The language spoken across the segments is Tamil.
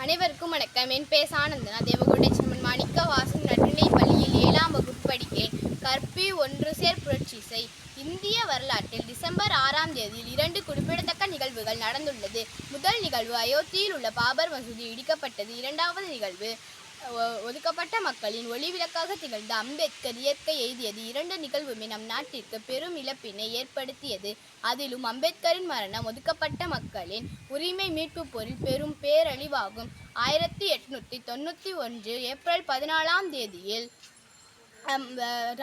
அனைவருக்கும் வணக்கம். என் பேர் ஆனந்தனா. தேவகோட்டை செம்மன் மாணிக்க வாசன் நடுநிலைப் பள்ளியில் 7ஆம் வகுப்பு படிக்கிறேன். கற்பி ஒன்று சேர் புரட்சி செய். இந்திய வரலாற்றில் டிசம்பர் 6ஆம் தேதியில் 2 குறிப்பிடத்தக்க நிகழ்வுகள் நடந்துள்ளது. முதல் நிகழ்வு அயோத்தியில் உள்ள பாபர் மசூதி இடிக்கப்பட்டது. இரண்டாவது நிகழ்வு ஒதுக்கப்பட்ட மக்களின் ஒளிவிளக்காக திகழ்ந்த அம்பேத்கர் இயற்கை எய்தியது. இரண்டு நிகழ்வுமே நம் நாட்டிற்கு பெரும் இழப்பினை ஏற்படுத்தியது. அதிலும் அம்பேத்கரின் மரணம் ஒதுக்கப்பட்ட மக்களின் உரிமை மீட்பு போரில் பெரும் பேரழிவாகும். 1891 ஏப்ரல் 14ஆம் தேதியில்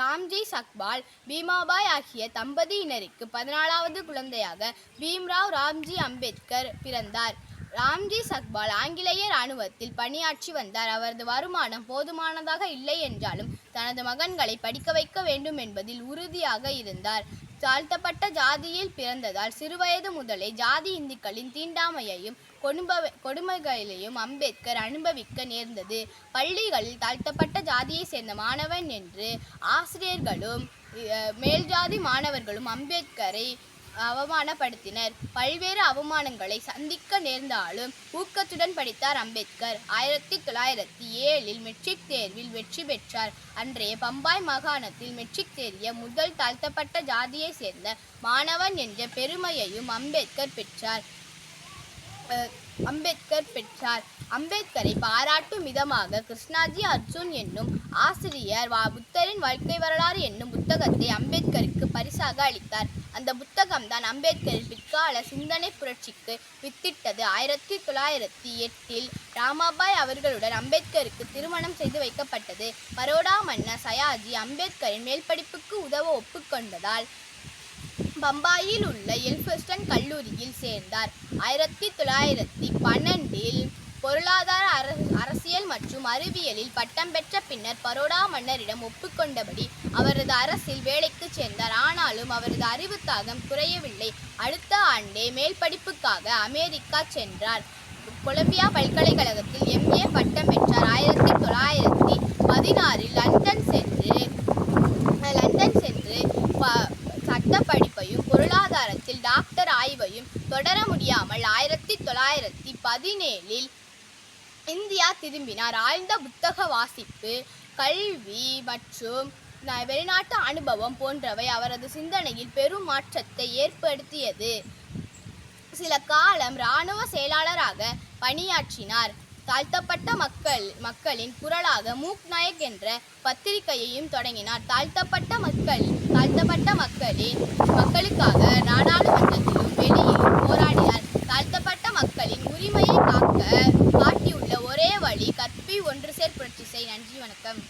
ராம்ஜி சக்பால், பீமாபாய் ஆகிய தம்பதியினருக்கு 14வது குழந்தையாக பீம்ராவ் ராம்ஜி அம்பேத்கர் பிறந்தார். ராம்ஜி சக்பால் ஆங்கிலேய இராணுவத்தில் பணியாற்றி வந்தார். அவரது வருமானம் போதுமானதாக இல்லை என்றாலும் தனது மகன்களை படிக்க வைக்க வேண்டும் என்பதில் உறுதியாக இருந்தார். தாழ்த்தப்பட்ட ஜாதியில் பிறந்ததால் சிறுவயது முதலே ஜாதி இந்துக்களின் தீண்டாமையையும் கொடுமைகளையும் அம்பேத்கர் அனுபவிக்க நேர்ந்தது. பள்ளிகளில் தாழ்த்தப்பட்ட ஜாதியை சேர்ந்த மாணவன் என்று ஆசிரியர்களும் மேல்ஜாதி மாணவர்களும் அம்பேத்கரை அவமானப்படுத்தினர். பல்வேறு அவமானங்களை சந்திக்க நேர்ந்தாலும் ஊக்கத்துடன் படித்தார் அம்பேத்கர். 1907 மெட்ரிக் தேர்வில் வெற்றி பெற்றார். அன்றைய பம்பாய் மாகாணத்தில் மெட்ரிக் தேறிய முதல் தாழ்த்தப்பட்ட ஜாதியை சேர்ந்த மாணவன் என்ற பெருமையையும் அம்பேத்கர் பெற்றார். அம்பேத்கரை பாராட்டும் விதமாக கிருஷ்ணாஜி அர்ஜுன் என்னும் ஆசிரியர் புத்தரின் வாழ்க்கை வரலாறு என்னும் புத்தகத்தை அம்பேத்கருக்கு பரிசாக அளித்தார். அந்த புத்தகம்தான் அம்பேத்கரின் பிற்கால சிந்தனை புரட்சிக்கு வித்திட்டது. 1908 ராமாபாய் அவர்களுடன் அம்பேத்கருக்கு திருமணம் செய்து வைக்கப்பட்டது. பரோடா மன்னர் சயாஜி அம்பேத்கரின் மேல்படிப்புக்கு உதவ ஒப்புக்கொண்டதால் பம்பாயில் உள்ள எல்ஃபஸ்டன் கல்லூரியில் சேர்ந்தார். 1912 பொருளாதார அரசியல் மற்றும் அறிவியலில் பட்டம் பெற்ற பின்னர் பரோடா மன்னரிடம் ஒப்புக்கொண்டபடி அவரது அரசில் வேலைக்கு சேர்ந்தார். ஆனாலும் அவரது அறிவு தாகம் குறையவில்லை. அடுத்த ஆண்டே மேல் படிப்புக்காக அமெரிக்கா சென்றார். கொலம்பியா பல்கலைக்கழகத்தில் MA பட்டம் பெற்றார். 1916 லண்டன் சென்று சட்ட படிப்பையும் பொருளாதாரத்தில் டாக்டர் ஆய்வையும் தொடர முடியாமல் 1917 இந்தியா திரும்பினார். ஆழ்ந்த புத்தக வாசிப்பு, கல்வி மற்றும் வெளிநாட்டு அனுபவம் போன்றவை அவரது சிந்தனையில் பெரும் மாற்றத்தை ஏற்படுத்தியது. சில காலம் இராணுவ செயலாளராக பணியாற்றினார். தாழ்த்தப்பட்ட மக்களின் குரலாக மூக் நாயக் என்ற பத்திரிகையையும் தொடங்கினார். தாழ்த்தப்பட்ட மக்களுக்காக நாடாளுமன்றத்திலும் வெளியிலும் போராடினார். தாழ்த்தப்பட்ட மக்களின் உரிமையை காட்டியுள்ள ஒரே வழி கற்பி ஒன்று சேர் புரட்சி செய். நன்றி, வணக்கம்.